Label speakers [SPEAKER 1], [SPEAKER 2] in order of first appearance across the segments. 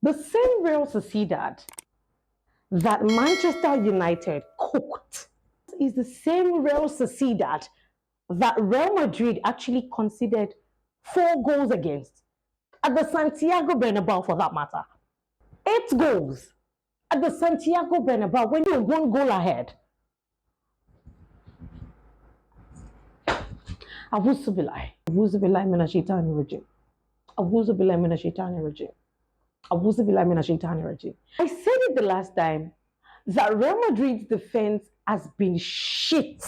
[SPEAKER 1] The same Real Sociedad that Manchester United cooked is the same Real Sociedad that Real Madrid actually considered 4 goals against at the Santiago Bernabeu, for that matter. 8 goals at the Santiago Bernabeu when you're 1 goal ahead. Awuzu billahi. Awuzu billahi minash shaitani rajim. Awuzu billahi minash shaitani rajim. Awuzu billahi minash shaitani rajim. I said it the last time that Real Madrid's defense has been shit.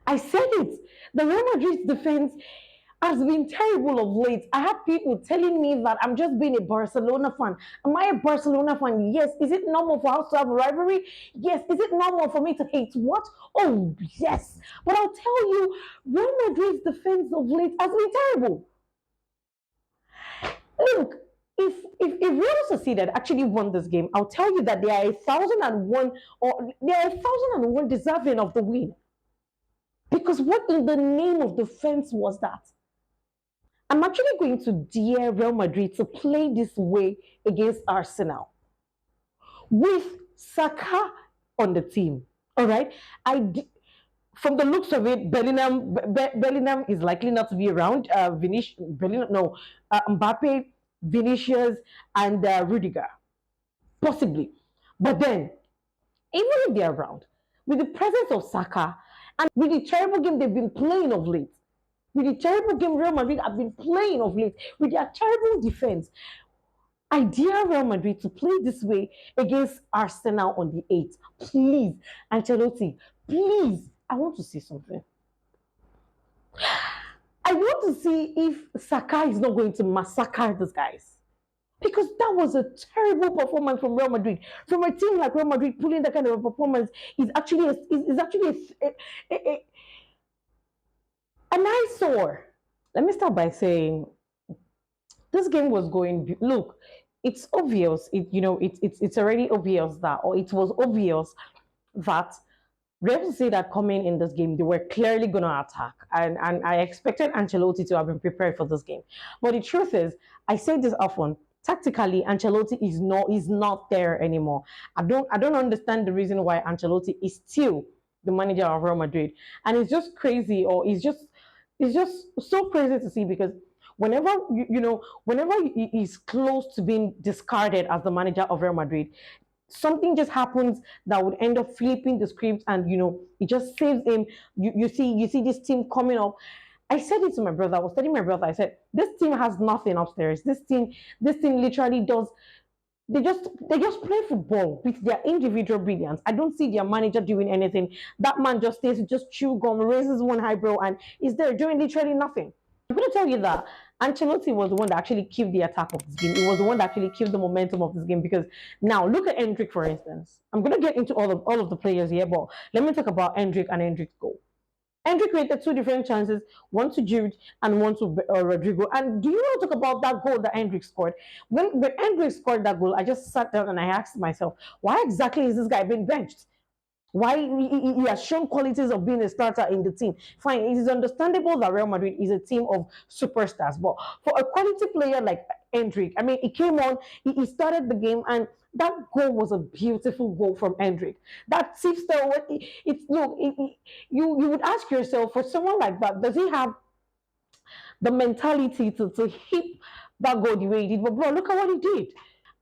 [SPEAKER 1] I said it. The Real Madrid's defense has been terrible of late. I have people telling me that I'm just being a Barcelona fan. Am I a Barcelona fan? Yes. Is it normal for us to have a rivalry? Yes. Is it normal for me to hate what? Oh, yes. But I'll tell you, Real Madrid's defense of late has been terrible. Look, if Real Sociedad actually won this game, I'll tell you that they are 1,001 or they are 1,001 deserving of the win. Because what in the name of defense was that? I'm actually going to dare Real Madrid to play this way against Arsenal with Saka on the team. All right, from the looks of it, Bellingham is likely not to be around. Mbappe, Vinicius, and Rudiger, possibly. But then, even if they're around, with the presence of Saka and with the terrible game they've been playing of late, with the terrible game Real Madrid have been playing of late, with their terrible defense, I dare Real Madrid to play this way against Arsenal on the 8th. Please, Ancelotti, please, I want to see something. I want to see if Saka is not going to massacre these guys. Because that was a terrible performance from Real Madrid. From a team like Real Madrid, pulling that kind of a performance is actually an eyesore. Let me start by saying this game was going. Look, it's obvious. It's already obvious that, or it was obvious that Real Sociedad coming in this game, they were clearly going to attack, and I expected Ancelotti to have been prepared for this game. But the truth is, I say this often. Tactically, Ancelotti is not there anymore. I don't understand the reason why Ancelotti is still the manager of Real Madrid, and it's just crazy, or it's just so crazy to see because whenever whenever he is close to being discarded as the manager of Real Madrid, something just happens that would end up flipping the script, and it just saves him. You see this team coming up. I said it to my brother. I was telling my brother, I said, this team has nothing upstairs. This team literally does. They just play football with their individual brilliance. I don't see their manager doing anything. That man just stays, just chew gum, raises one eyebrow, and is there doing literally nothing. I'm going to tell you that Ancelotti was the one that actually killed the attack of this game. It was the one that actually killed the momentum of this game because now look at Endrick, for instance. I'm going to get into all of the players here, but let me talk about Endrick and Endrick's goal. Endrick created 2 different chances, one to Jude and one to Rodrigo. And do you want to talk about that goal that Endrick scored? When Endrick scored that goal, I just sat down and I asked myself, why exactly is this guy being benched? Why he has shown qualities of being a starter in the team. Fine, it is understandable that Real Madrid is a team of superstars, but for a quality player like Endrick, I mean, he came on, he started the game, and that goal was a beautiful goal from Endrick. That tipster, it's look, you would ask yourself, for someone like that, does he have the mentality to hit that goal the way he did? But bro, look at what he did.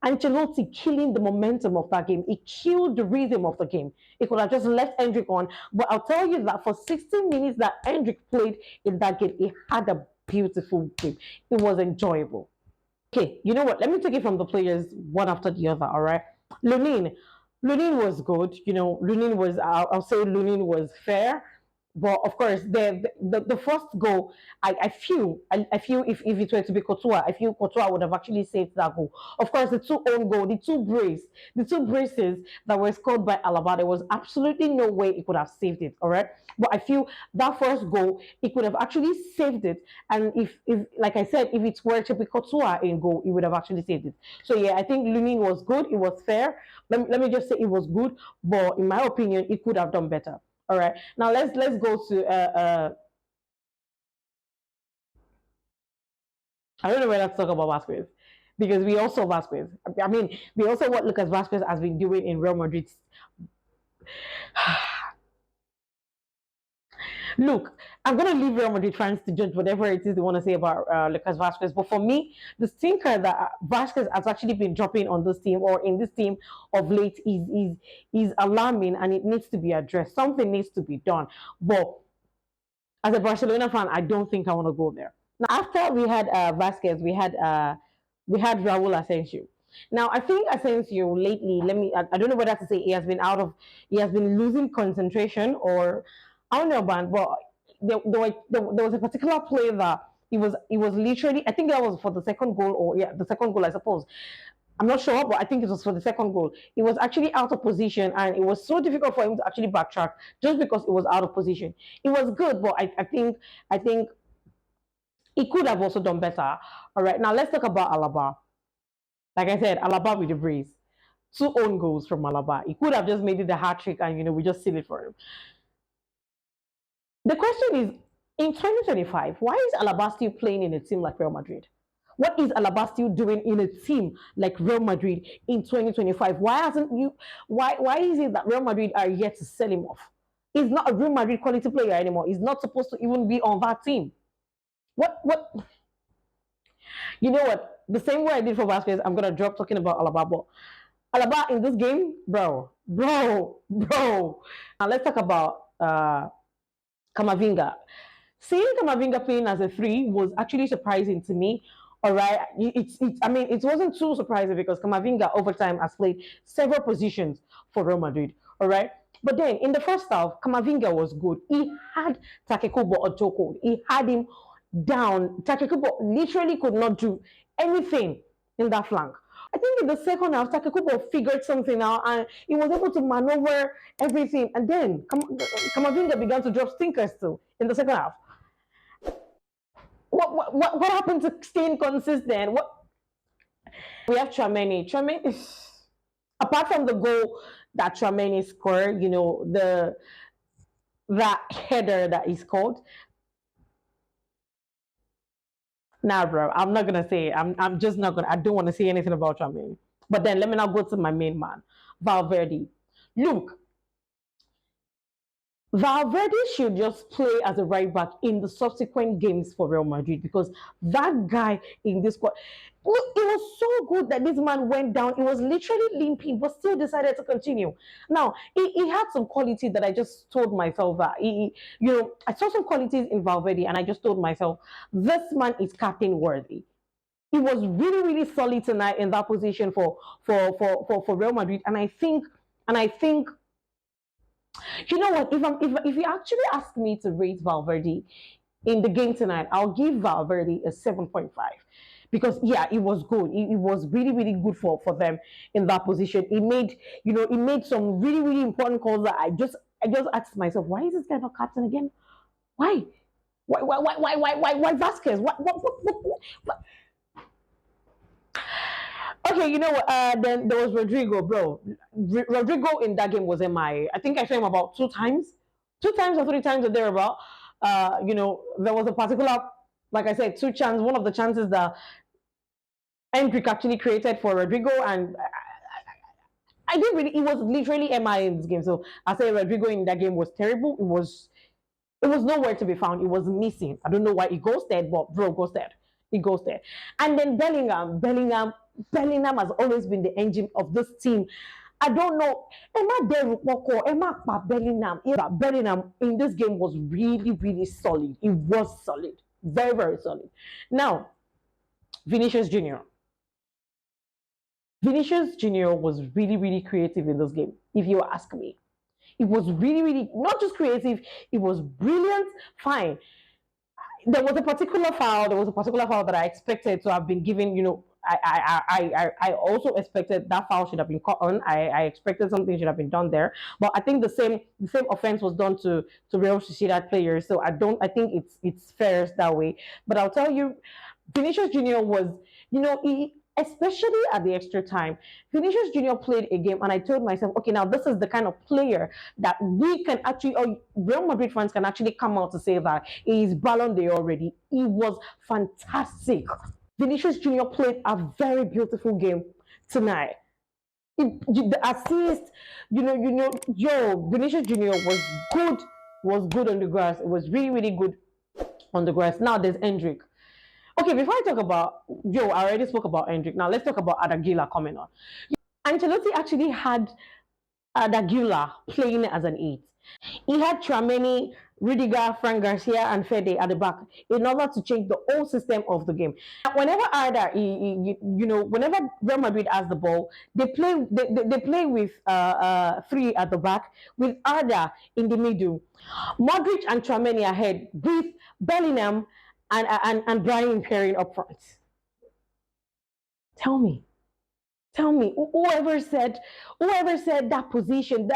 [SPEAKER 1] Ancelotti killing the momentum of that game. He killed the rhythm of the game. He could have just left Endrick on. But I'll tell you that for 16 minutes that Endrick played in that game, he had a beautiful game. It was enjoyable. Okay, you know what? Let me take it from the players one after the other, all right? Lunin. Lunin was good. Lunin was, I'll say Lunin was fair. But of course, the first goal, I feel if it were to be Courtois, I feel Courtois would have actually saved that goal. Of course, the two own goal, the two braces that were scored by Alaba, there was absolutely no way he could have saved it. All right, but I feel that first goal, he could have actually saved it. And if like I said, if it were to be Courtois in goal, he would have actually saved it. So yeah, I think Lunin was good. It was fair. Let me just say it was good, but in my opinion, it could have done better. All right. Now let's go to I don't know whether to talk about Vasquez because we also Vasquez. I mean, we also what Lucas Vasquez has been doing in Real Madrid. Look, I'm going to leave Real Madrid fans to judge whatever it is they want to say about Lucas Vasquez. But for me, the stinker that Vasquez has actually been dropping on this team or in this team of late is alarming, and it needs to be addressed. Something needs to be done. But as a Barcelona fan, I don't think I want to go there. Now, after we had Vasquez, we had Raul Asensio. Now, I think Asensio lately, I don't know whether to say he has been losing concentration, or I don't know, man, but there was a particular play that he was literally, I think that was for the second goal, or yeah, the second goal, I suppose. I'm not sure, but I think it was for the second goal. He was actually out of position, and it was so difficult for him to actually backtrack just because it was out of position. It was good, but I think he could have also done better. All right, now let's talk about Alaba. Like I said, Alaba with the brace. Two own goals from Alaba. He could have just made it a hat trick, and we just seal it for him. The question is, in 2025, why is Alaba still playing in a team like Real Madrid? What is Alaba still doing in a team like Real Madrid in 2025? Why is it that Real Madrid are yet to sell him off? He's not a Real Madrid quality player anymore. He's not supposed to even be on that team. What you know what? The same way I did for Vasquez, I'm gonna drop talking about Alaba. But Alaba in this game, bro. Now let's talk about Kamavinga. Seeing Kamavinga playing as a three was actually surprising to me. All right, I mean, it wasn't too surprising because Kamavinga over time has played several positions for Real Madrid. All right, but then in the first half, Kamavinga was good. He had Takekubo Otoko. He had him down. Takekubo literally could not do anything in that flank. I think in the second half, Takekubo figured something out, and he was able to maneuver everything. And then Kamavinga began to drop stinkers too in the second half. What happened to staying consistent? What we have Trameni. Trameni, apart from the goal that Trameni scored, that header that he scored. Nah, bro, I'm not gonna say it. I'm just not gonna. I don't want to say anything about Trameni. But then let me now go to my main man, Valverde. Look, Valverde should just play as a right back in the subsequent games for Real Madrid, because that guy in this squad, look, it was so good that this man went down. It was literally limping, but still decided to continue. Now, he had some quality that I just told myself that I saw some qualities in Valverde, and I just told myself, this man is captain worthy. He was really, really solid tonight in that position for Real Madrid, and I think you know what? If you actually ask me to rate Valverde in the game tonight, I'll give Valverde a 7.5, because yeah, it was good. It was really, really good for them in that position. He made some really, really important calls that I just asked myself, why is this guy not captain again? Why? Why Vasquez? What? Okay, you know what? Then there was Rodrigo, bro. Rodrigo in that game was MIA. I think I saw him about two times or three times or thereabout. There was a particular, like I said, two chances. One of the chances that Endrick actually created for Rodrigo, and I didn't really. It was literally MIA in this game. So I say Rodrigo in that game was terrible. It was nowhere to be found. It was missing. I don't know why he ghosted, but bro ghosted. He ghosted. And then Bellingham has always been the engine of this team. I don't know. Emma Bellingham. Bellingham in this game was really, really solid. It was solid. Very, very solid. Now, Vinicius Jr. Vinicius Jr. was really, really creative in this game, if you ask me. It was really, really not just creative, it was brilliant. Fine. There was a particular foul that I expected to have been given. I also expected that foul should have been caught on. I expected something should have been done there. But I think the same offense was done to Real Sociedad players. So I think it's fair that way. But I'll tell you, Vinicius Junior was, he, especially at the extra time, Vinicius Junior played a game, and I told myself, okay, now this is the kind of player that we can actually, or Real Madrid fans can actually come out to say that he is Ballon d'Or already. He was fantastic. Vinicius Junior played a very beautiful game tonight. The assist, Vinicius Junior was good on the grass. It was really, really good on the grass. Now there's Endrick. Okay, before I talk about I already spoke about Endrick. Now let's talk about Adagila coming on. Ancelotti actually had Adagila playing as an eight. He had Trameni, Rudiger, Frank Garcia, and Fede at the back in order to change the whole system of the game. Whenever whenever Real Madrid has the ball, they play with three at the back with Arda in the middle, Modric and Trameni ahead with Bellingham and Brian pairing up front. Tell me, whoever said that position,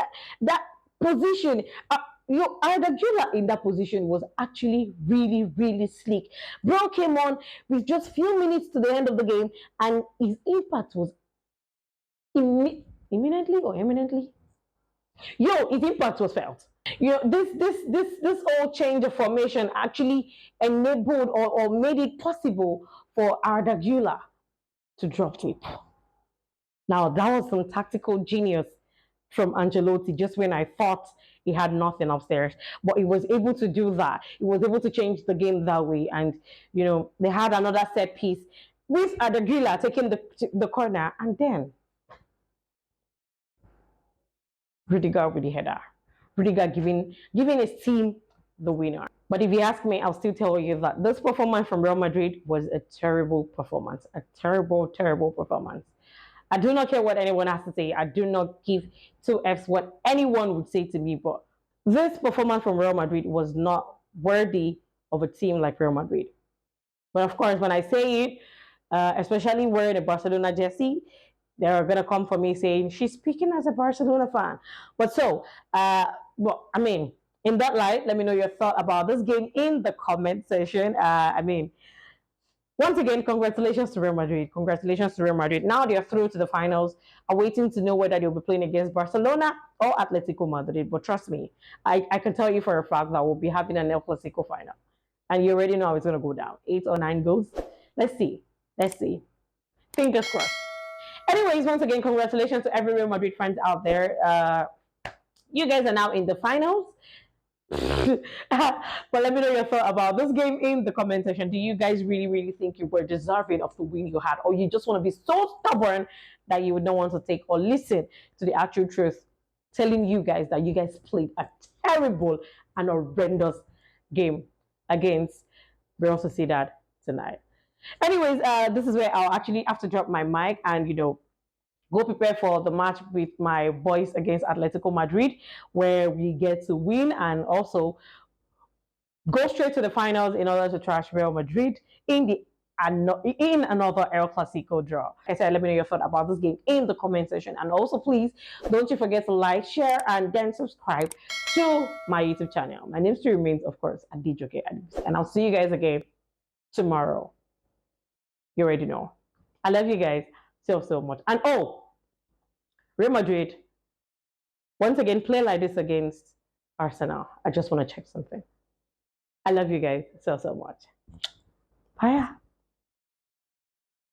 [SPEAKER 1] that position, Ardagula in that position was actually really, really slick. Bro came on with just few minutes to the end of the game, and his impact was imminently or eminently. His impact was felt. This whole change of formation actually enabled or made it possible for Ardagula to drop deep. Now, that was some tactical genius from Ancelotti just when I thought he had nothing upstairs. But he was able to do that. He was able to change the game that way. And, they had another set piece with Adagila taking the corner. And then Rudiger with the header. Rudiger giving his team the winner. But if you ask me, I'll still tell you that this performance from Real Madrid was a terrible performance. A terrible, terrible performance. I do not care what anyone has to say. I do not give two F's what anyone would say to me. But this performance from Real Madrid was not worthy of a team like Real Madrid. But of course, when I say it, especially wearing a Barcelona jersey, they're going to come for me saying, she's speaking as a Barcelona fan. But in that light, let me know your thought about this game in the comment section. Once again, congratulations to Real Madrid. Congratulations to Real Madrid. Now they are through to the finals, awaiting to know whether they'll be playing against Barcelona or Atletico Madrid. But trust me, I can tell you for a fact that we'll be having an El Clasico final. And you already know how it's going to go down. 8 or 9 goals. Let's see. Fingers crossed. Anyways, once again, congratulations to every Real Madrid fans out there. You guys are now in the finals. But let me know your thought about this game in the comment section. Do you guys really, really think you were deserving of the win you had, or you just want to be so stubborn that you would not want to take or listen to the actual truth, telling you guys that you guys played a terrible and horrendous game against Real Sociedad tonight? Anyways, this is where I'll actually have to drop my mic and go prepare for the match with my boys against Atletico Madrid, where we get to win and also go straight to the finals in order to trash Real Madrid in another El Clasico draw. Like I said, let me know your thought about this game in the comment section. And also, please, don't you forget to like, share, and then subscribe to my YouTube channel. My name still remains, of course, Adijoke Adibs. And I'll see you guys again tomorrow. You already know. I love you guys so much. And Real Madrid, once again, play like this against Arsenal. I just want to check something. I love you guys so much. Bye.